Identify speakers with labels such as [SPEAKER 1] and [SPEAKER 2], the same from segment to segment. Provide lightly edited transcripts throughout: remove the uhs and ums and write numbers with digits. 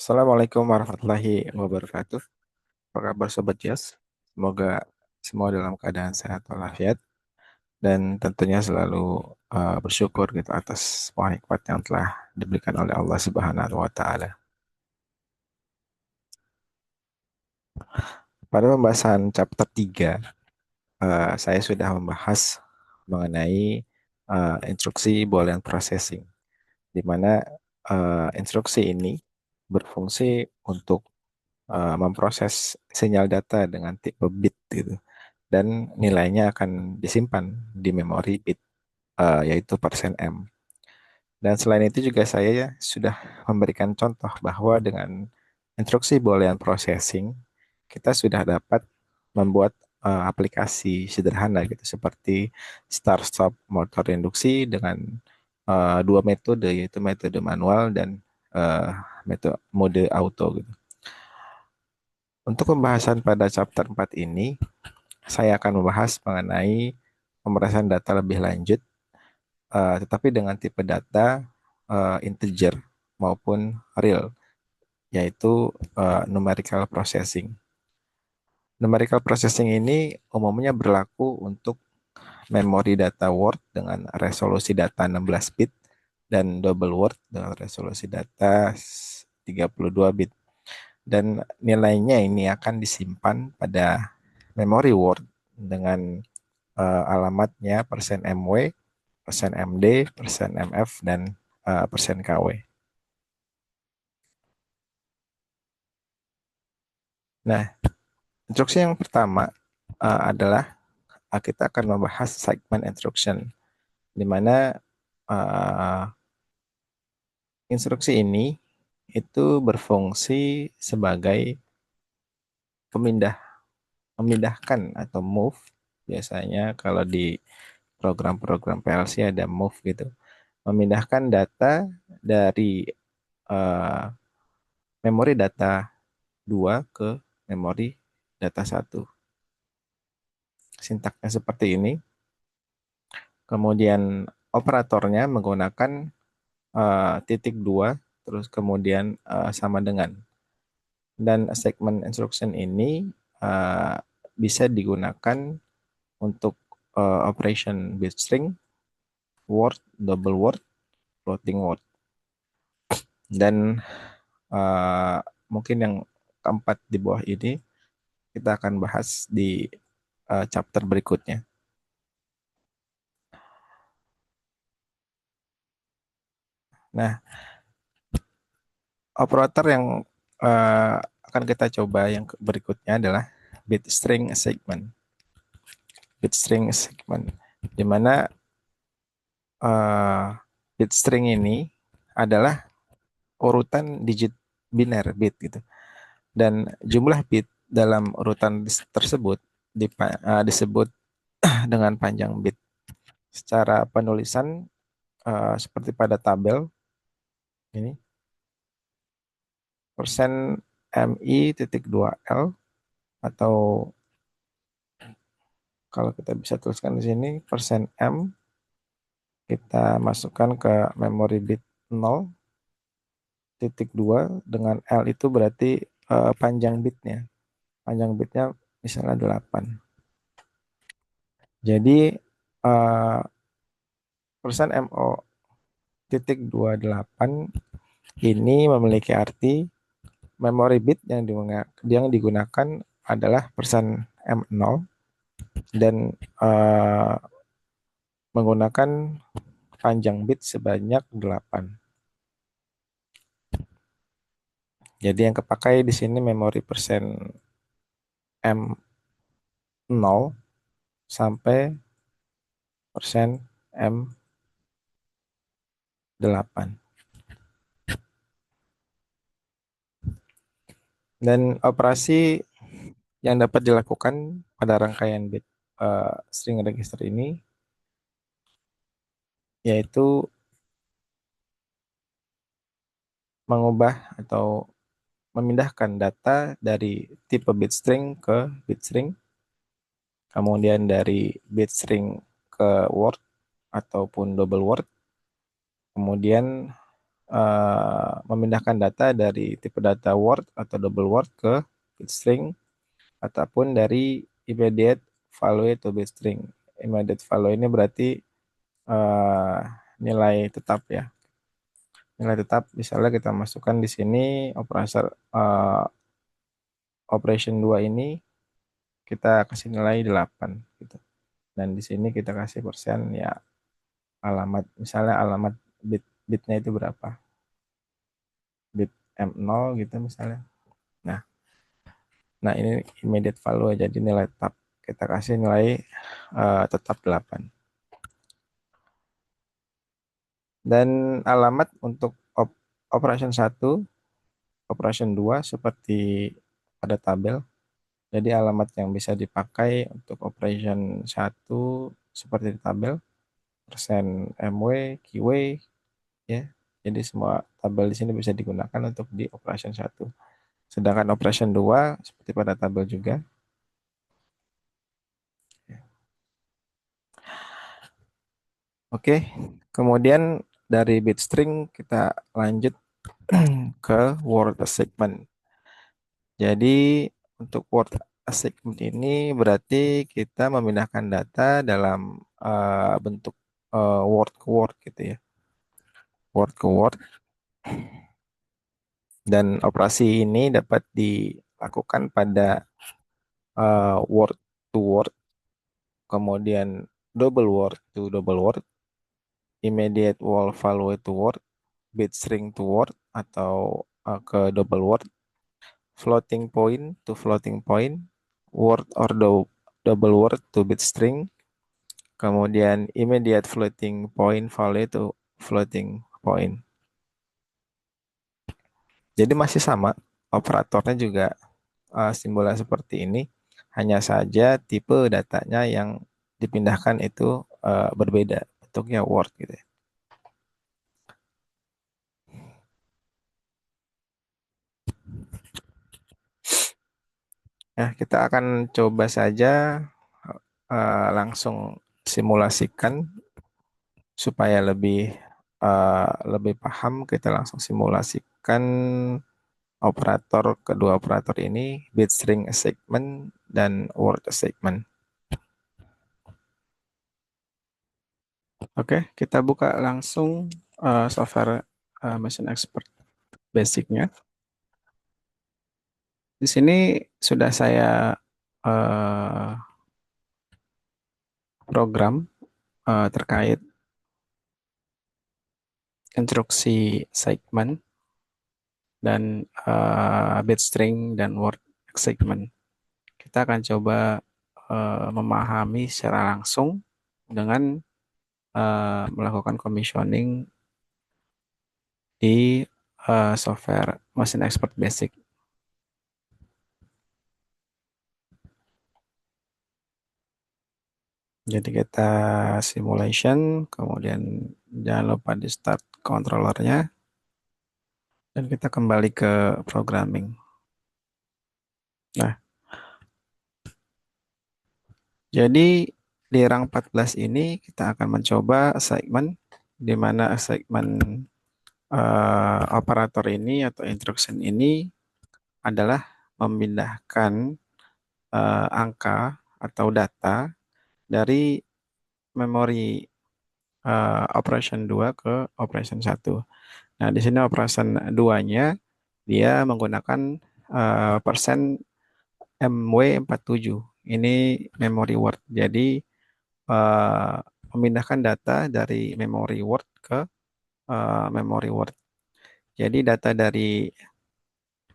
[SPEAKER 1] Assalamualaikum warahmatullahi wabarakatuh. Apa kabar Sobat Jas? Semoga semua dalam keadaan sehat walafiat dan tentunya selalu bersyukur gitu atas semua nikmat yang telah diberikan oleh Allah Subhanahu wa taala. Pada pembahasan chapter 3, saya sudah membahas mengenai instruksi Boolean processing, di mana instruksi ini berfungsi untuk memproses sinyal data dengan tipe bit gitu, dan nilainya akan disimpan di memori bit, yaitu persen %M. Dan selain itu juga saya sudah memberikan contoh bahwa dengan instruksi Boolean processing kita sudah dapat membuat aplikasi sederhana gitu seperti start stop motor induksi dengan dua metode, yaitu metode manual dan uh, metode mode auto gitu. Untuk pembahasan pada chapter 4 ini, saya akan membahas mengenai pemrosesan data lebih lanjut, tetapi dengan tipe data integer maupun real, yaitu numerical processing. Numerical processing ini umumnya berlaku untuk memori data Word dengan resolusi data 16 bit dan double Word dengan resolusi data 32 bit. Dan nilainya ini akan disimpan pada memori Word dengan alamatnya persen %MW, persen %MD, persen %MF, dan persen %KW. Nah, instruksi yang pertama adalah kita akan membahas segment instruction, di mana uh, instruksi ini itu berfungsi sebagai pemindah, memindahkan atau move. Biasanya kalau di program-program PLC ada move gitu, memindahkan data dari uh, memori data 2 ke memori data 1. Sintaknya seperti ini. Kemudian operatornya menggunakan titik 2, terus kemudian sama dengan. Dan segment instruction ini uh, bisa digunakan untuk operation bit string, word, double word, floating word. Dan uh, mungkin yang keempat di bawah ini kita akan bahas di chapter berikutnya. Nah, operator yang akan kita coba yang berikutnya adalah bit string segment. Bit string segment, di mana bit string ini adalah urutan digit biner bit gitu. Dan jumlah bit dalam urutan tersebut disebut dengan panjang bit. Secara penulisan seperti pada tabel ini, persen MI titik 2L, atau kalau kita bisa tuliskan di sini persen M kita masukkan ke memori bit 0.2 dengan L itu berarti panjang bitnya. Panjang bitnya misalnya 8. Jadi persen MO titik 28 ini memiliki arti memori bit yang digunakan adalah persen M0 dan menggunakan panjang bit sebanyak 8. Jadi yang kepakai di sini memori persen M0 sampai persen M8. Dan operasi yang dapat dilakukan pada rangkaian bit string register ini yaitu mengubah atau memindahkan data dari tipe bit string ke bit string, kemudian dari bit string ke word ataupun double word, kemudian memindahkan data dari tipe data word atau double word ke bit string ataupun dari immediate value to bit string. Immediate value ini berarti eh, nilai tetap ya. Nilai tetap misalnya kita masukkan di sini operator operation 2 ini kita kasih nilai 8 gitu. Dan di sini kita kasih persen ya alamat, misalnya alamat bitnya itu berapa, bit M0 gitu misalnya. Nah, nah ini immediate value, jadi nilai tetap. Kita kasih nilai tetap 8. Dan alamat untuk operation 1, operation 2 seperti pada tabel. Jadi alamat yang bisa dipakai untuk operation 1 seperti di tabel, persen MW, QW, ya. Jadi semua tabel di sini bisa digunakan untuk di operation 1. Sedangkan operation 2 seperti pada tabel juga. Oke, kemudian dari bit string kita lanjut ke word segment. Jadi untuk word segment ini berarti kita memindahkan data dalam bentuk word ke word gitu ya. Word ke word. Dan operasi ini dapat dilakukan pada word to word, kemudian double word to double word, immediate word value to word, bit string to word atau ke double word, floating point to floating point, word or double word to bit string, kemudian immediate floating point value to floating point. Jadi masih sama, operatornya juga simbolnya seperti ini, hanya saja tipe datanya yang dipindahkan itu berbeda, bentuknya word gitu ya. Nah, kita akan coba saja langsung simulasikan supaya lebih paham. Kita langsung simulasikan kedua operator ini, bit string segment dan word segment. Oke, kita buka langsung software Machine Expert basicnya. Di sini sudah saya uh, program terkait instruksi segment dan bit string dan word segment. Kita akan coba memahami secara langsung dengan melakukan commissioning di software Machine Expert Basic. Jadi kita simulation, kemudian jangan lupa di start controllernya, dan kita kembali ke programming. Nah, jadi di rang 14 ini kita akan mencoba segmen, di mana segmen operator ini atau instruction ini adalah memindahkan angka atau data dari memori operation 2 ke operation 1. Nah, di sini operation 2-nya dia menggunakan persen MW47. Ini memory word. Jadi memindahkan data dari memory word ke memory word. Jadi data dari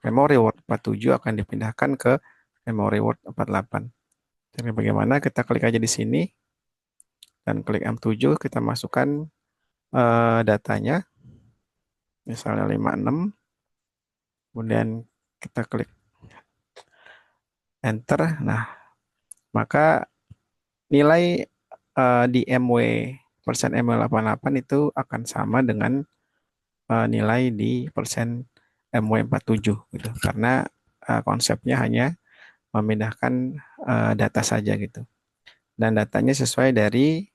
[SPEAKER 1] memory word 47 akan dipindahkan ke memory word 48. Jadi bagaimana? Kita klik aja di sini dan klik M7, kita masukkan datanya, misalnya 56, kemudian kita klik enter. Nah, maka nilai di MW persen MW88 itu akan sama dengan nilai di persen MW47 gitu. Karena konsepnya hanya memindahkan data saja gitu. Dan datanya sesuai dari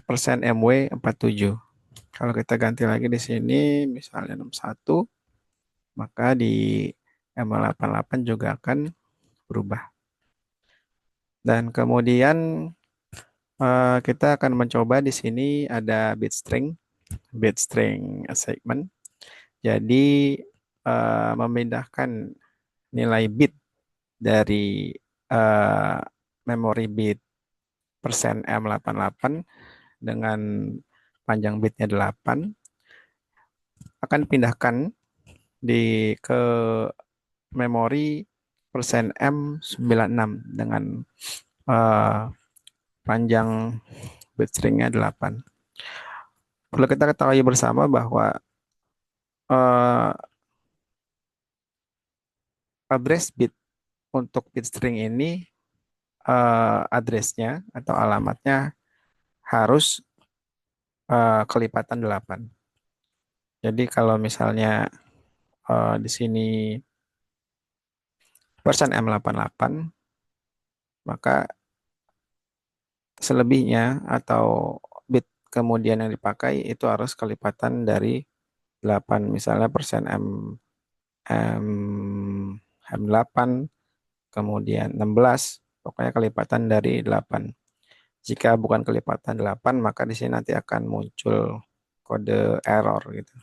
[SPEAKER 1] persen MW47. Kalau kita ganti lagi di sini, misalnya 61, maka di M88 juga akan berubah. Dan kemudian kita akan mencoba di sini ada bit string assignment. Jadi memindahkan nilai bit dari eh, memori bit persen M88 dengan panjang bitnya 8 akan pindahkan ke memori persen M96 dengan eh, panjang bit stringnya 8. Perlu kita ketahui bersama bahwa eh, address bit untuk bit string ini addressnya atau alamatnya harus kelipatan 8. Jadi kalau misalnya di sini persen M88, maka selebihnya atau bit kemudian yang dipakai itu harus kelipatan dari 8. Misalnya persen M8, kemudian 16, pokoknya kelipatan dari 8. Jika bukan kelipatan 8, maka di sini nanti akan muncul kode error gitu.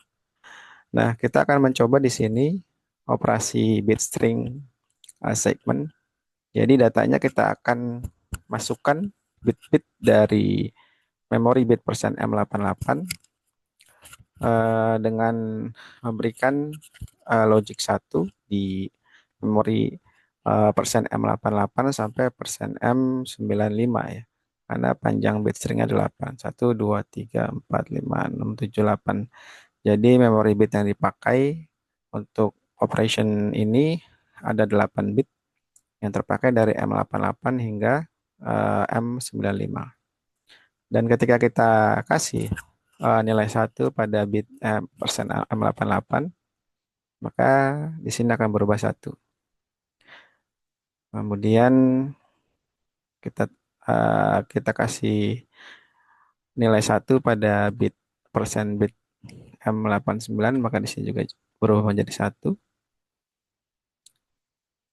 [SPEAKER 1] Nah, kita akan mencoba di sini operasi bit string segment. Jadi datanya kita akan masukkan bit-bit dari memori bit persen M88 dengan memberikan logic 1 di memori persen M88 sampai persen M95 ya. Karena panjang bit stringnya 8. 1, 2, 3, 4, 5, 6, 7, 8. Jadi memori bit yang dipakai untuk operation ini ada 8 bit yang terpakai dari M88 hingga M95. Dan ketika kita kasih nilai 1 pada bit persen M88, maka di sini akan berubah 1. Kemudian kita kasih nilai 1 pada bit M89, maka di sini juga berubah menjadi 1.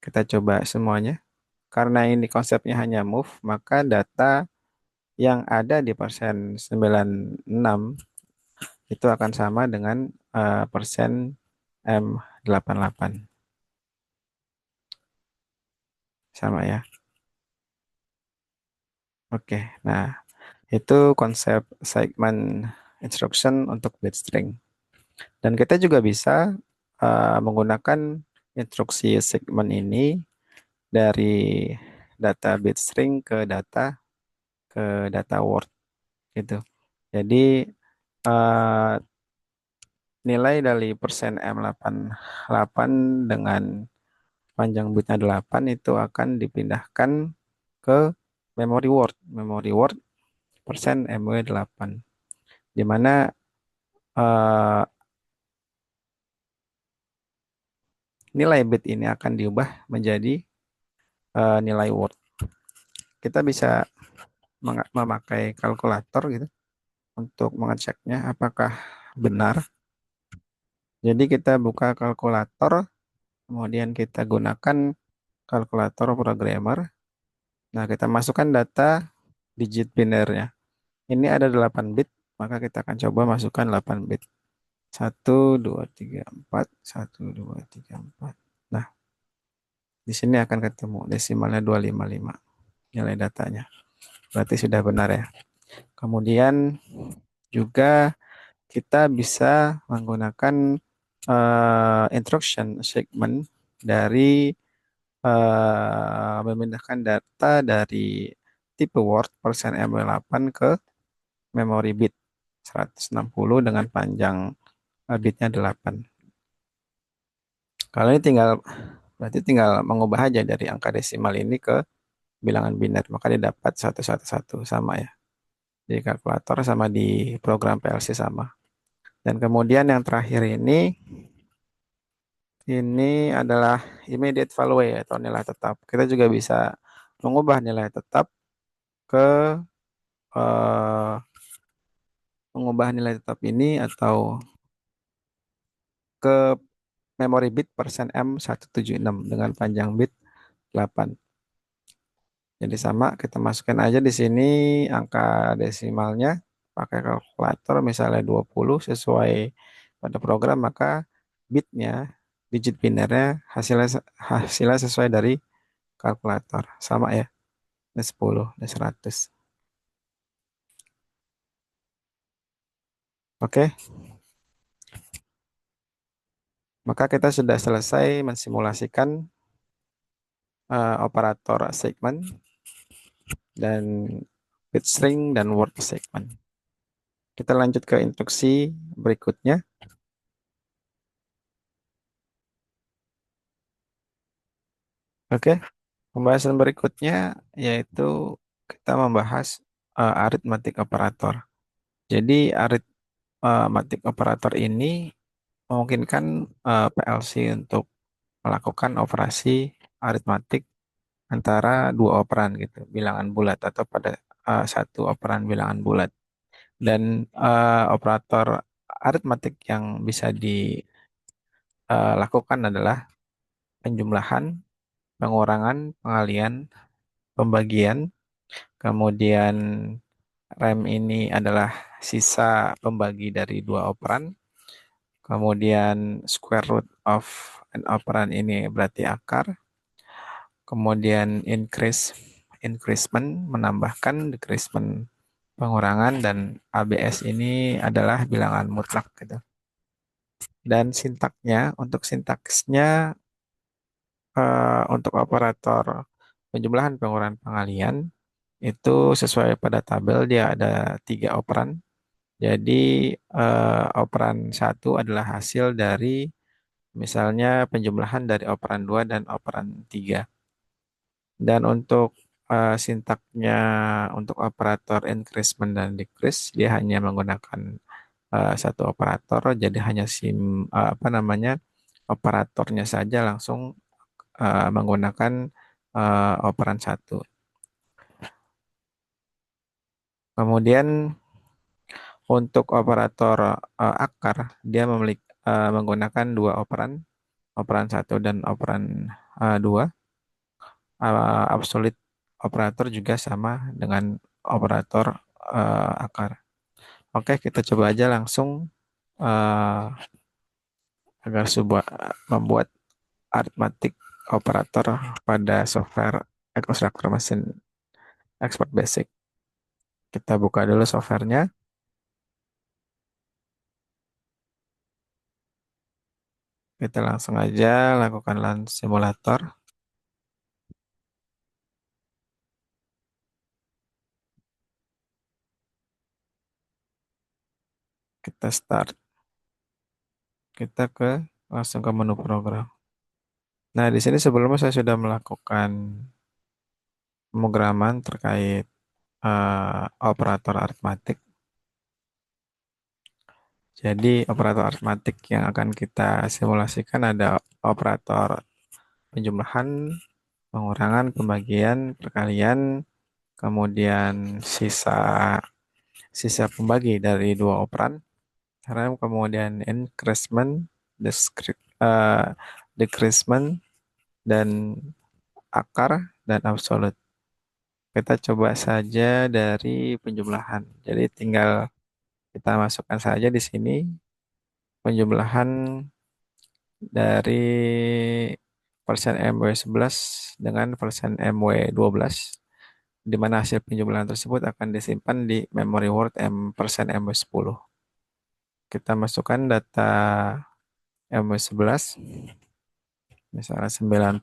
[SPEAKER 1] Kita coba semuanya. Karena ini konsepnya hanya move, maka data yang ada di persen 96 itu akan sama dengan persen M88. Sama ya. Oke, nah itu konsep segment instruction untuk bit string. Dan kita juga bisa menggunakan instruksi segment ini dari data bit string ke data word gitu. Jadi eh, nilai dari persen M88 dengan panjang bitnya 8 itu akan dipindahkan ke memory word. Memory word persen MW8. Di mana eh, nilai bit ini akan diubah menjadi nilai word. Kita bisa memakai kalkulator gitu untuk mengeceknya apakah benar. Jadi kita buka kalkulator, kemudian kita gunakan kalkulator programmer. Nah, kita masukkan data digit binernya. Ini ada 8 bit, maka kita akan coba masukkan 8 bit. 1, 2, 3, 4, 1, 2, 3, 4. Nah, di sini akan ketemu desimalnya 255 nilai datanya. Berarti sudah benar ya. Kemudian juga kita bisa menggunakan instruction segment dari memindahkan data dari tipe word persen M8 ke memori bit 160 dengan panjang bitnya 8. Kalau ini berarti tinggal mengubah aja dari angka desimal ini ke bilangan biner, maka didapat 111 sama ya. Di kalkulator sama di program PLC sama. Dan kemudian yang terakhir ini adalah immediate value atau nilai tetap. Kita juga bisa mengubah nilai tetap ke eh, mengubah nilai tetap ini atau ke memori bit persen M176 dengan panjang bit 8. Jadi sama, kita masukkan aja di sini angka desimalnya pakai kalkulator misalnya 20 sesuai pada program, maka bitnya, digit binarnya hasilnya sesuai dari kalkulator. Sama ya, ini 10, ini 100. Oke, maka kita sudah selesai mensimulasikan operator segment dan bit string dan word segment. Kita lanjut ke instruksi berikutnya. Oke, pembahasan berikutnya yaitu kita membahas arithmetic operator. Jadi arithmetic operator ini memungkinkan PLC untuk melakukan operasi aritmatik antara dua operan gitu, bilangan bulat atau pada satu operan bilangan bulat. Dan operator aritmatik yang bisa dilakukan adalah penjumlahan, pengurangan, pengalihan, pembagian, kemudian rem ini adalah sisa pembagi dari dua operan, kemudian square root of an operan ini berarti akar, kemudian increment menambahkan, decreasement pengurangan, dan ABS ini adalah bilangan mutlak gitu. Dan untuk sintaksnya untuk operator penjumlahan, pengurangan, pengalihan itu sesuai pada tabel, dia ada tiga operan. Jadi operan satu adalah hasil dari misalnya penjumlahan dari operan 2 dan operan 3. Dan untuk sintaknya untuk operator increment dan decrease, dia hanya menggunakan satu operator, jadi hanya apa namanya, operatornya saja langsung menggunakan operan satu. Kemudian untuk operator akar, dia menggunakan dua operan, operan satu dan operan dua. Absolute operator juga sama dengan operator akar. Oke, kita coba aja langsung eh, agar sebuah membuat arithmetic operator pada software Constructor Machine Expert Basic. Kita buka dulu softwarenya. Kita langsung aja lakukan run simulator. Kita start. Kita langsung ke menu program. Nah, di sini sebelumnya saya sudah melakukan pemrograman terkait operator aritmatik. Jadi operator aritmatik yang akan kita simulasikan ada operator penjumlahan, pengurangan, pembagian, perkalian, kemudian sisa sisa pembagi dari dua operan, rem, kemudian increment, eh, decreasement, dan akar, dan absolute. Kita coba saja dari penjumlahan. Jadi tinggal kita masukkan saja di sini penjumlahan dari persen MW11 dengan persen MW12, di mana hasil penjumlahan tersebut akan disimpan di memory word persen MW10. Kita masukkan data MW11, misalnya 98.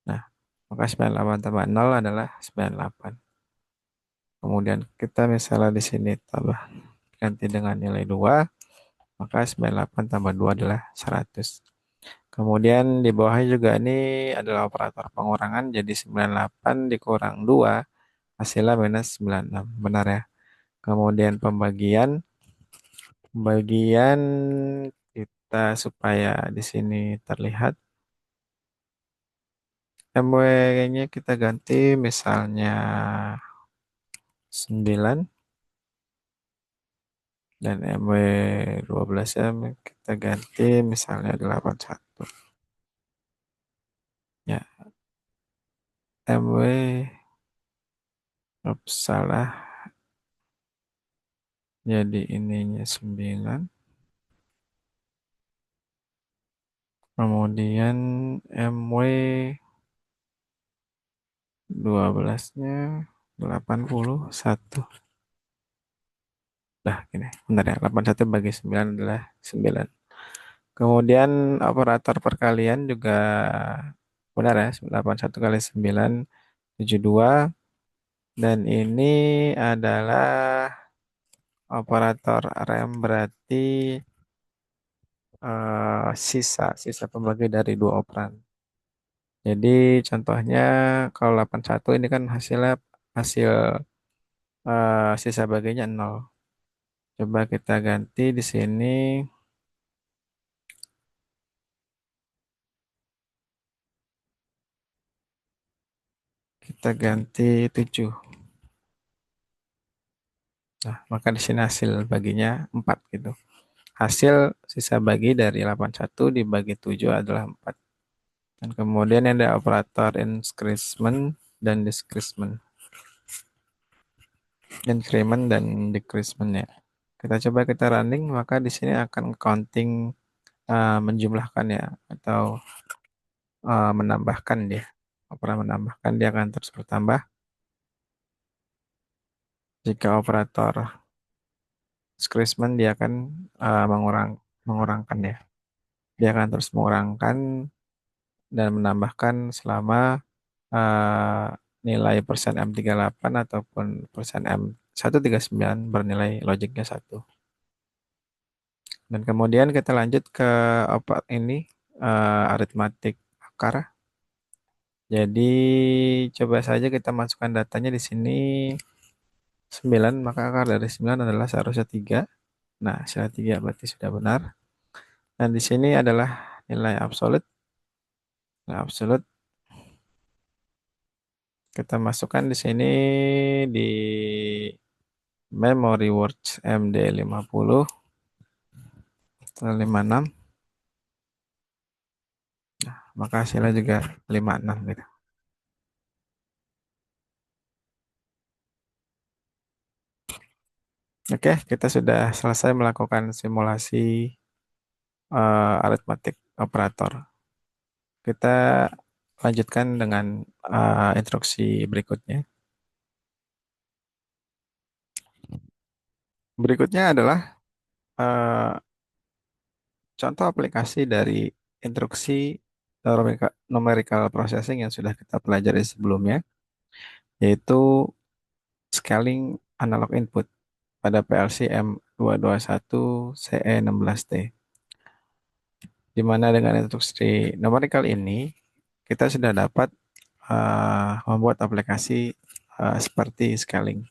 [SPEAKER 1] Nah, maka 98 tambah 0 adalah 98. Kemudian kita misalnya di sini tambah ganti dengan nilai 2, maka 98 tambah 2 adalah 100. Kemudian di bawahnya juga ini adalah operator pengurangan, jadi 98 dikurang 2 hasilnya minus 96. Benar ya. Kemudian pembagian kita supaya di sini terlihat MW-nya kita ganti misalnya 9. Dan MW 12-nya kita ganti misalnya 81. Ya, MW, salah, jadi ininya 9. Kemudian MW 12-nya 81. Nah, gini, bentar ya. 81 bagi 9 adalah 9. Kemudian operator perkalian juga benar ya. 81 kali 9, 72. Dan ini adalah operator rem, berarti sisa pembagi dari dua operan. Jadi contohnya kalau 81 ini kan hasilnya hasil sisa baginya 0. Coba kita ganti di sini, kita ganti 7. Nah, maka di sini hasil baginya 4 gitu. Hasil sisa bagi dari 81 dibagi 7 adalah 4. Dan kemudian ada operator increment dan decreasement. Increment dan decreasement ya. Kita coba running, maka di sini akan counting, menjumlahkan ya, atau menambahkan dia. Operator menambahkan dia akan terus bertambah. Jika operator decreasement dia akan mengurangkan ya. Dia akan terus mengurangkan dan menambahkan selama eh, nilai persen M38 ataupun persen M139 bernilai logiknya 1. Dan kemudian kita lanjut ke apa ini, aritmatik akar. Jadi coba saja kita masukkan datanya di sini 9, maka akar dari 9 adalah seharusnya 3. Nah, hasilnya 3 berarti sudah benar. Dan di sini adalah nilai absolut. Nilai absolut kita masukkan di sini di memory words MD50 56, maka hasilnya juga 56 gitu. Oke, kita sudah selesai melakukan simulasi aritmatik operator. Kita lanjutkan dengan instruksi berikutnya. Berikutnya adalah eh, contoh aplikasi dari instruksi numerical processing yang sudah kita pelajari sebelumnya, yaitu scaling analog input pada PLC M221 CE16T. Di mana dengan instruksi numerical ini kita sudah dapat membuat aplikasi seperti scaling.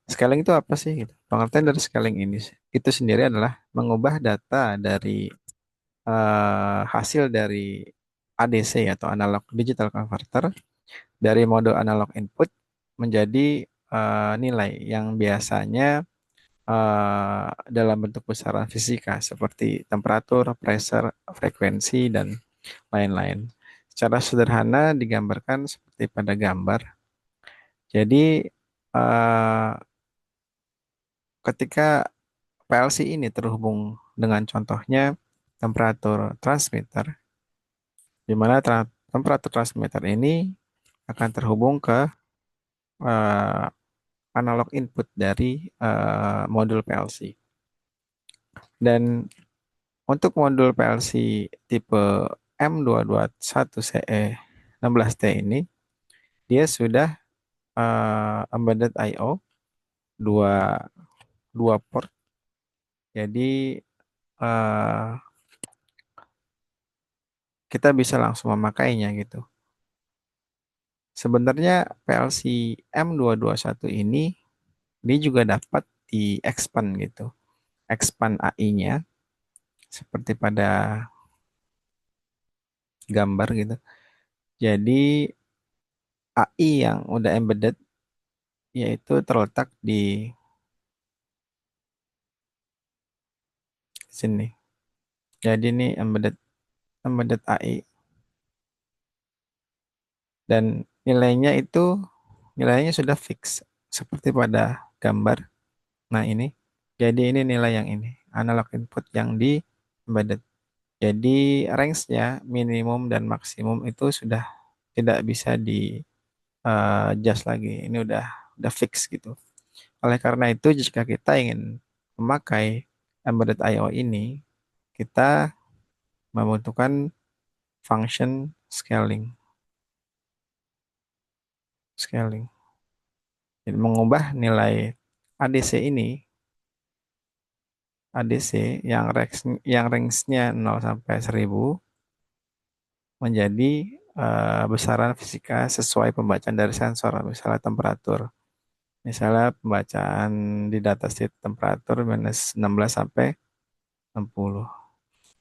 [SPEAKER 1] Scaling itu apa sih? Gitu. Pengertian dari scaling ini itu sendiri adalah mengubah data dari hasil dari ADC atau analog digital converter dari mode analog input menjadi nilai yang biasanya dalam bentuk besaran fisika seperti temperatur, pressure, frekuensi, dan lain-lain. Secara sederhana digambarkan seperti pada gambar. Jadi eh, ketika PLC ini terhubung dengan contohnya temperatur transmitter, di mana temperatur transmitter ini akan terhubung ke eh, analog input dari modul PLC. Dan untuk modul PLC tipe M221CE16T ini, dia sudah embedded I/O dua, dua port. Jadi eh, kita bisa langsung memakainya gitu. Sebenarnya PLC M221 ini dia juga dapat di expand gitu. Expand AI-nya seperti pada gambar gitu. Jadi AI yang udah embedded yaitu terletak di sini. Jadi ini embedded embedded AI dan nilainya sudah fix seperti pada gambar. Nah, ini. Jadi ini nilai yang ini, analog input yang di embedded. Jadi range-nya minimum dan maksimum itu sudah tidak bisa di adjust lagi. Ini udah fix gitu. Oleh karena itu, jika kita ingin memakai embedded I/O ini, kita membutuhkan function scaling. Scaling. Jadi mengubah nilai ADC ini, ADC yang range-nya 0 sampai 1000 menjadi besaran fisika sesuai pembacaan dari sensor, misalnya temperatur. Misalnya pembacaan di datasheet temperatur minus 16 sampai 60.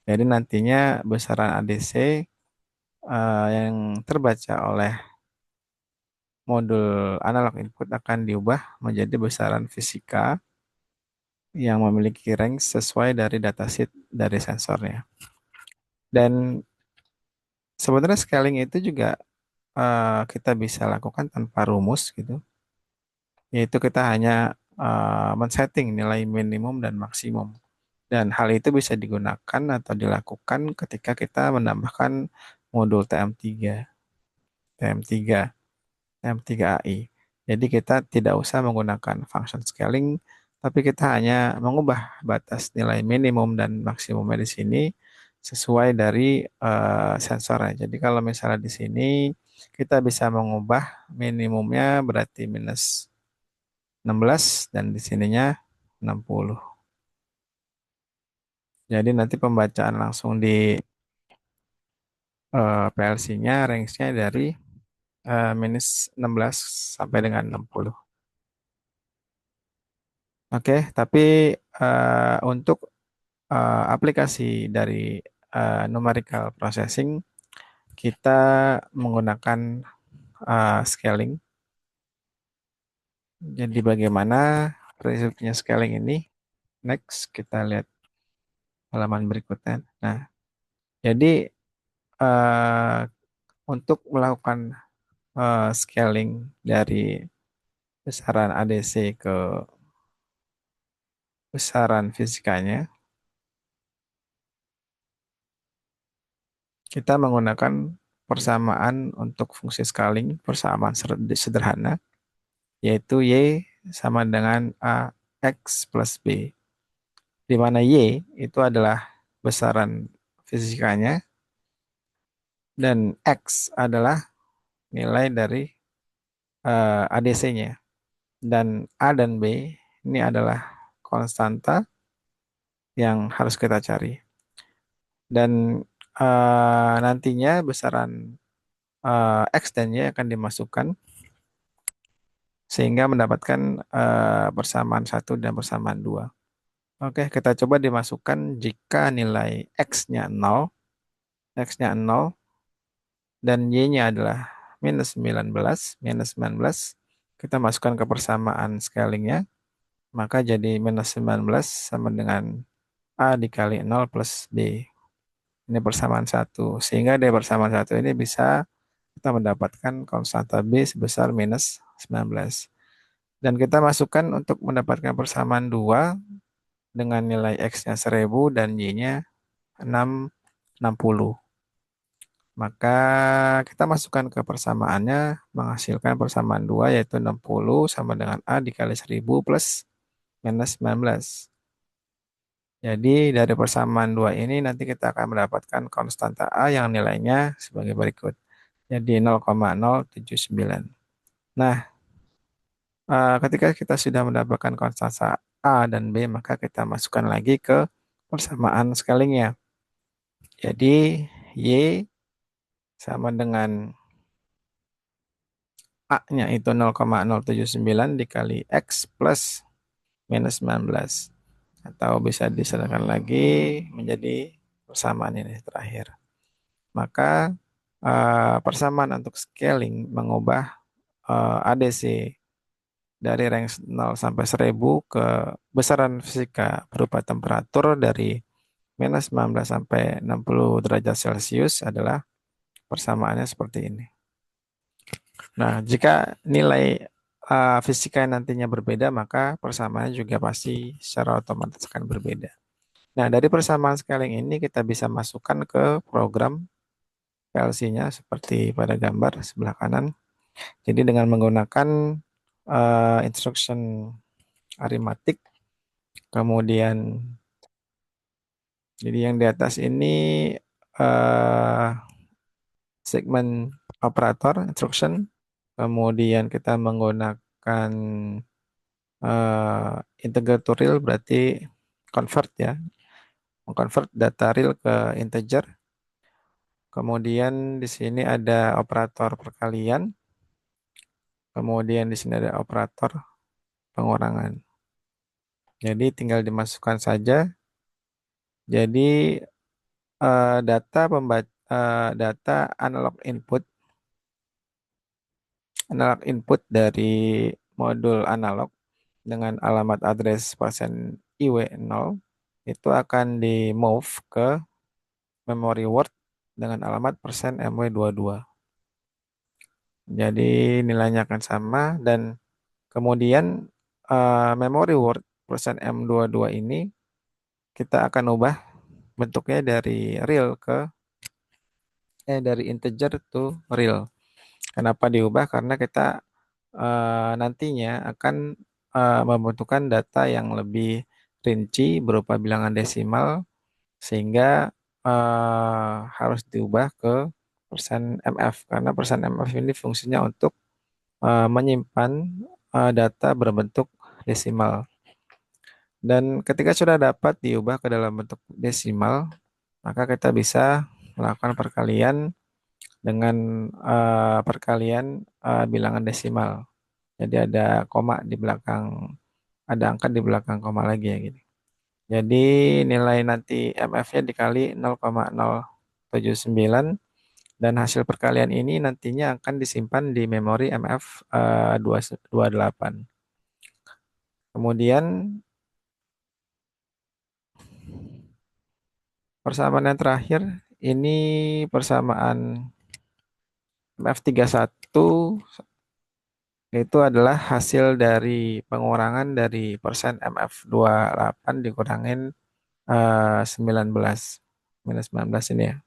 [SPEAKER 1] Jadi nantinya besaran ADC yang terbaca oleh modul analog input akan diubah menjadi besaran fisika yang memiliki range sesuai dari datasheet dari sensornya. Dan sebenarnya scaling itu juga kita bisa lakukan tanpa rumus gitu, yaitu kita hanya men-setting nilai minimum dan maksimum. Dan hal itu bisa digunakan atau dilakukan ketika kita menambahkan modul TM3, TM3, TM3 AI. Jadi kita tidak usah menggunakan function scaling, tapi kita hanya mengubah batas nilai minimum dan maksimumnya di sini sesuai dari sensornya. Jadi kalau misalnya di sini kita bisa mengubah minimumnya berarti minus 16 dan di sininya 60. Jadi nanti pembacaan langsung di PLC-nya range-nya dari minus 16 sampai dengan 60. Oke, tapi untuk aplikasi dari numerical processing kita menggunakan scaling. Jadi bagaimana prinsipnya scaling ini? Next, kita lihat halaman berikutnya. Nah, jadi eh, untuk melakukan scaling dari besaran ADC ke besaran fisikanya, kita menggunakan persamaan untuk fungsi scaling, persamaan sederhana, yaitu Y sama dengan AX plus B, di mana Y itu adalah besaran fisikanya dan X adalah nilai dari ADC-nya. Dan A dan B ini adalah konstanta yang harus kita cari. Dan nantinya besaran X dan Y akan dimasukkan sehingga mendapatkan persamaan satu dan persamaan dua. Oke, kita coba dimasukkan jika nilai X-nya 0, X-nya 0, dan Y-nya adalah minus 19, kita masukkan ke persamaan scalingnya, maka jadi minus 19 sama dengan A dikali 0 plus B. Ini persamaan satu. Sehingga dari persamaan satu ini bisa kita mendapatkan konstanta B sebesar minus 19. Dan kita masukkan untuk mendapatkan persamaan 2 dengan nilai X-nya 1000 dan Y-nya 60. Maka kita masukkan ke persamaannya menghasilkan persamaan 2 yaitu 60 sama dengan A dikali 1000 plus minus 19. Jadi dari persamaan 2 ini nanti kita akan mendapatkan konstanta A yang nilainya sebagai berikut. Jadi 0,079. Nah, ketika kita sudah mendapatkan konstanta A dan B, maka kita masukkan lagi ke persamaan scalingnya. Jadi Y sama dengan A-nya itu 0,079 dikali X plus minus 19. Atau bisa disederhanakan lagi menjadi persamaan ini terakhir. Maka persamaan untuk scaling mengubah ADC dari range 0 sampai 1000 ke besaran fisika berupa temperatur dari minus 19 sampai 60 derajat Celcius adalah persamaannya seperti ini. Nah, jika nilai fisika yang nantinya berbeda, maka persamaannya juga pasti secara otomatis akan berbeda. Nah, dari persamaan scaling ini kita bisa masukkan ke program PLC-nya seperti pada gambar sebelah kanan. Jadi dengan menggunakan instruction arithmetic, kemudian jadi yang di atas ini uh, segmen operator instruction, kemudian kita menggunakan integer to real berarti convert ya, mengconvert data real ke integer. Kemudian di sini ada operator perkalian, kemudian di sini ada operator pengurangan. Jadi tinggal dimasukkan saja. Jadi data analog input dari modul analog dengan alamat address persen IW 0 itu akan di move ke memory word dengan alamat persen MW22. Jadi nilainya akan sama dan kemudian memory word persen M22 ini kita akan ubah bentuknya dari integer to real. Kenapa diubah? Karena kita nantinya akan membutuhkan data yang lebih rinci berupa bilangan desimal sehingga harus diubah ke persen MF karena persen MF ini fungsinya untuk menyimpan data berbentuk desimal. Dan ketika sudah dapat diubah ke dalam bentuk desimal, maka kita bisa melakukan perkalian dengan perkalian bilangan desimal. Jadi ada koma di belakang, ada angka di belakang koma lagi ya gitu. Jadi nilai nanti MF-nya dikali 0,079 dan hasil perkalian ini nantinya akan disimpan di memori MF 228. Kemudian persamaan yang terakhir ini persamaan MF31 itu adalah hasil dari pengurangan dari persen MF28 dikurangin 19 minus 19 ini ya.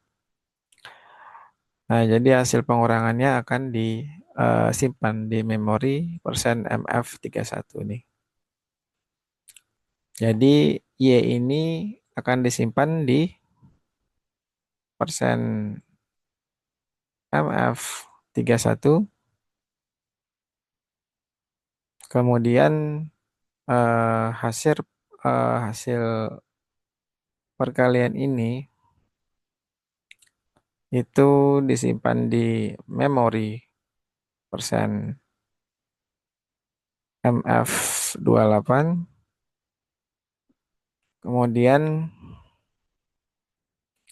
[SPEAKER 1] Nah, jadi hasil pengurangannya akan disimpan di memori persen MF31 ini. Jadi Y ini akan disimpan di persen MF31. Kemudian hasil perkalian ini itu disimpan di memori persen MF28. Kemudian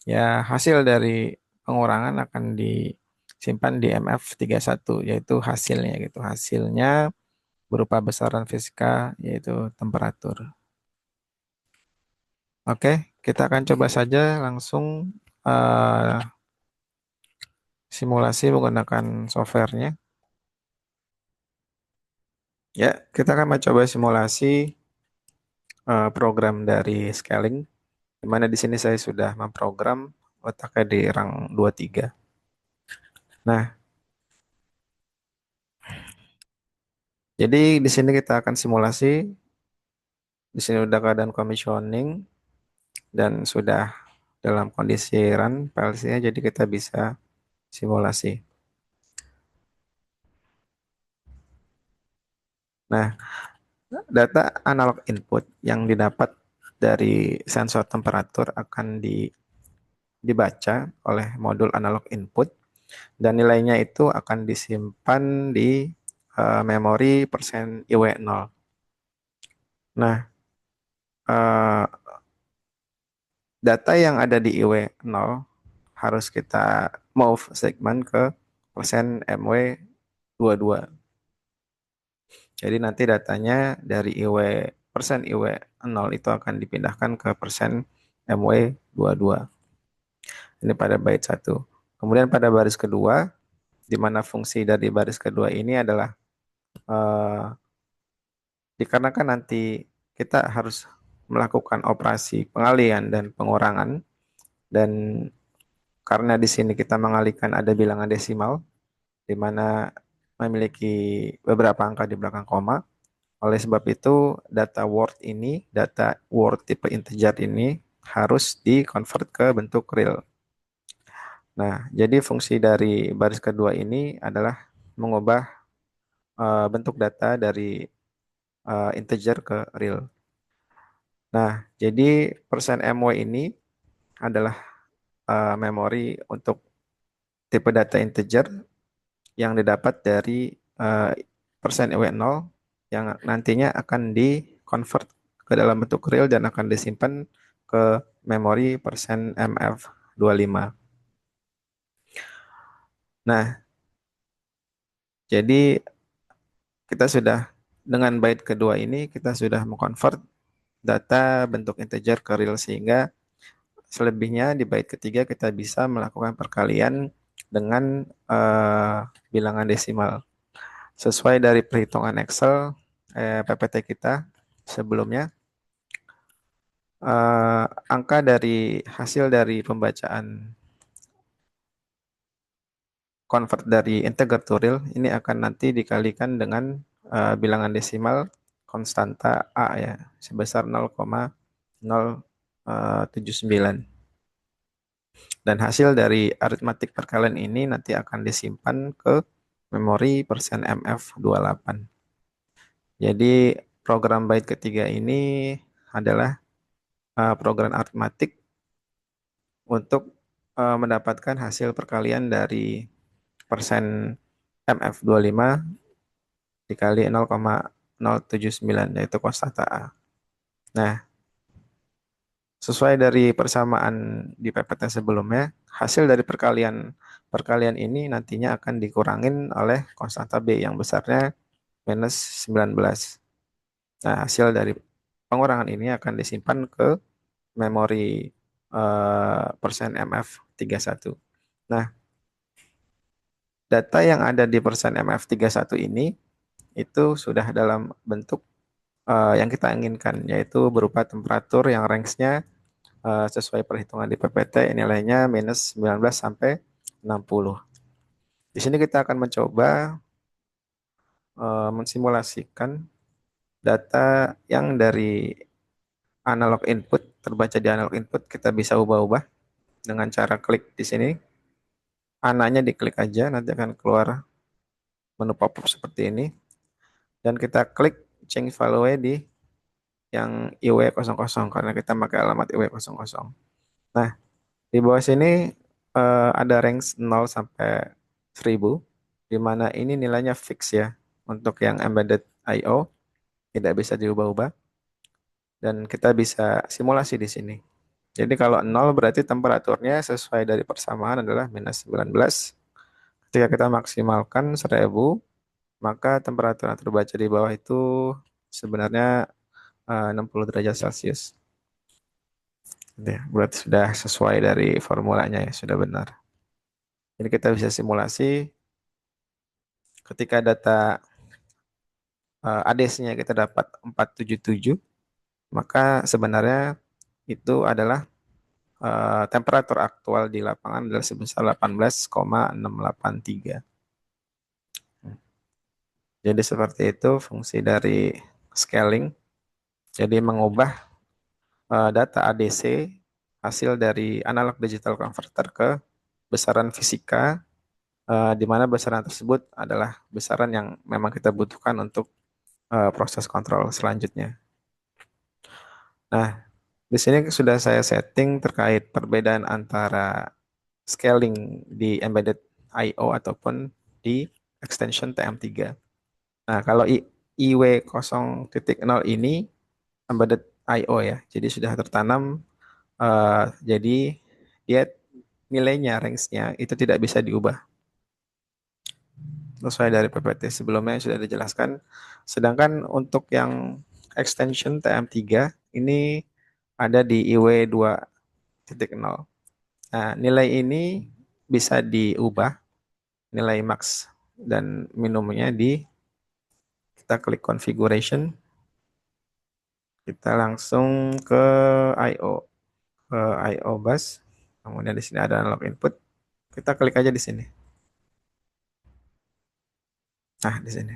[SPEAKER 1] ya hasil dari pengurangan akan disimpan di MF31 yaitu hasilnya gitu. Hasilnya berupa besaran fisika yaitu temperatur. Oke, kita akan coba saja langsung eh, simulasi menggunakan softwarenya. Ya, kita akan mencoba simulasi program dari scaling, di mana di sini saya sudah memprogram letaknya di rang 23. Nah, jadi di sini kita akan simulasi. Di sini udah keadaan commissioning dan sudah dalam kondisi run PLC-nya, jadi kita bisa simulasi. Nah, data analog input yang didapat dari sensor temperatur akan dibaca oleh modul analog input dan nilainya itu akan disimpan di memori persen IW0. Nah, eh, data yang ada di IW0 harus kita move segmen ke persen MW22. Jadi nanti datanya dari persen IW0 itu akan dipindahkan ke persen MW22. Ini pada bait 1. Kemudian pada baris kedua, di mana fungsi dari baris kedua ini adalah dikarenakan nanti kita harus melakukan operasi pengalihan dan pengurangan, dan karena di sini kita mengalihkan ada bilangan desimal, di mana memiliki beberapa angka di belakang koma. Oleh sebab itu, data word tipe integer ini harus di-convert ke bentuk real. Nah, jadi fungsi dari baris kedua ini adalah mengubah bentuk data dari integer ke real. Nah, jadi persen MW ini adalah memori untuk tipe data integer yang didapat dari persen EW0 yang nantinya akan di-convert ke dalam bentuk real dan akan disimpan ke memori persen MF25. Nah, jadi kita sudah dengan byte kedua ini kita sudah mengkonvert data bentuk integer ke real, sehingga selebihnya di byte ketiga kita bisa melakukan perkalian dengan bilangan desimal. Sesuai dari perhitungan Excel PPT kita sebelumnya, angka dari hasil dari pembacaan convert dari integer to real ini akan nanti dikalikan dengan bilangan desimal konstanta A ya, sebesar 0,079. Dan hasil dari aritmatik perkalian ini nanti akan disimpan ke memori persen MF28. Jadi program byte ketiga ini adalah program aritmatik untuk mendapatkan hasil perkalian dari persen MF25 dikali 0,079, yaitu konstanta A. Nah, sesuai dari persamaan di PPT sebelumnya, hasil dari perkalian ini nantinya akan dikurangin oleh konstanta B yang besarnya minus 19. Nah, hasil dari pengurangan ini akan disimpan ke memori persen MF31. Nah, data yang ada di persen MF31 ini itu sudah dalam bentuk yang kita inginkan, yaitu berupa temperatur yang range-nya sesuai perhitungan di PPT nilainya minus 19 sampai 60. Di sini kita akan mencoba mensimulasikan data yang dari analog input, terbaca di analog input, kita bisa ubah-ubah dengan cara klik di sini. Ananya diklik aja, nanti akan keluar menu pop-up seperti ini. Dan kita klik change value di yang IW00 karena kita pakai alamat IW00. Nah, di bawah sini ada range 0 sampai 1000, di mana ini nilainya fix ya. Untuk yang embedded I/O tidak bisa diubah-ubah, dan kita bisa simulasi di sini. Jadi kalau 0 berarti temperaturnya sesuai dari persamaan adalah minus 19. Ketika kita maksimalkan 1000, maka temperatur yang terbaca di bawah itu sebenarnya 60 derajat Celcius. Ya, berarti sudah sesuai dari formulanya ya, sudah benar. Jadi kita bisa simulasi ketika data ADS-nya kita dapat 477, maka sebenarnya itu adalah temperatur aktual di lapangan adalah sebesar 18,683. Jadi seperti itu fungsi dari scaling. Jadi mengubah data ADC hasil dari analog digital converter ke besaran fisika, di mana besaran tersebut adalah besaran yang memang kita butuhkan untuk proses kontrol selanjutnya. Nah, di sini sudah saya setting terkait perbedaan antara scaling di embedded I/O ataupun di extension TM3. Nah, kalau IW0.0 ini embedded I/O ya, jadi sudah tertanam, jadi dia nilainya, range-nya itu tidak bisa diubah. Sesuai dari PPT sebelumnya yang sudah dijelaskan. Sedangkan untuk yang extension TM3 ini ada di IW2 titik nol. Nah, nilai ini bisa diubah, nilai max dan minimumnya kita klik configuration, kita langsung ke I/O, ke I/O bus. Kemudian di sini ada analog input. Kita klik aja di sini. Nah, di sini.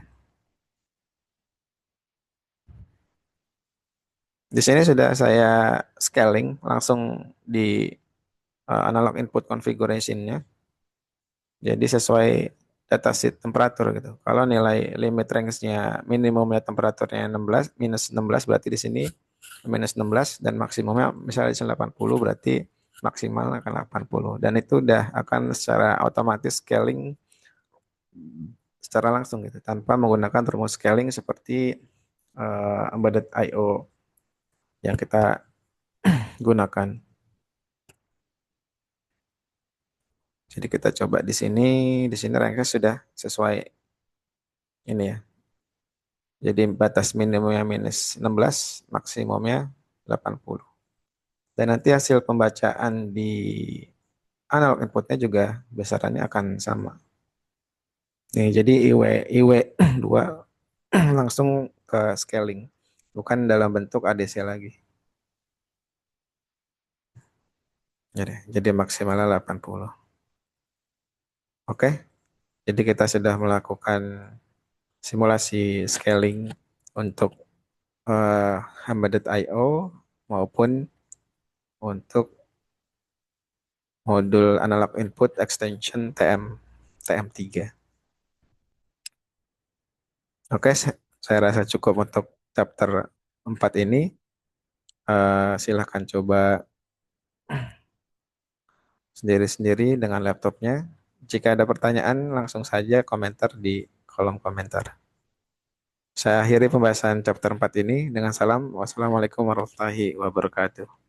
[SPEAKER 1] Di sini sudah saya scaling langsung di analog input configuration-nya. Jadi sesuai datasheet temperatur gitu. Kalau nilai limit range-nya minimumnya temperaturnya 16, minus 16 berarti di sini minus 16 dan maksimumnya misalnya di sini 80 berarti maksimal akan 80. Dan itu udah akan secara otomatis scaling secara langsung gitu tanpa menggunakan rumus scaling seperti embedded I/O yang kita gunakan. Jadi kita coba di sini range sudah sesuai ini ya. Jadi batas minimumnya minus 16, maksimumnya 80. Dan nanti hasil pembacaan di analog inputnya juga besarannya akan sama. Nih, jadi IW 2 langsung ke scaling, bukan dalam bentuk ADC lagi. Jadi maksimalnya 80. Oke, jadi kita sudah melakukan simulasi scaling untuk embedded I/O maupun untuk modul analog input extension TM3. Oke, saya rasa cukup untuk chapter 4 ini. Silahkan coba sendiri-sendiri dengan laptopnya. Jika ada pertanyaan, langsung saja komentar di kolom komentar. Saya akhiri pembahasan chapter 4 ini dengan salam. Wassalamualaikum warahmatullahi wabarakatuh.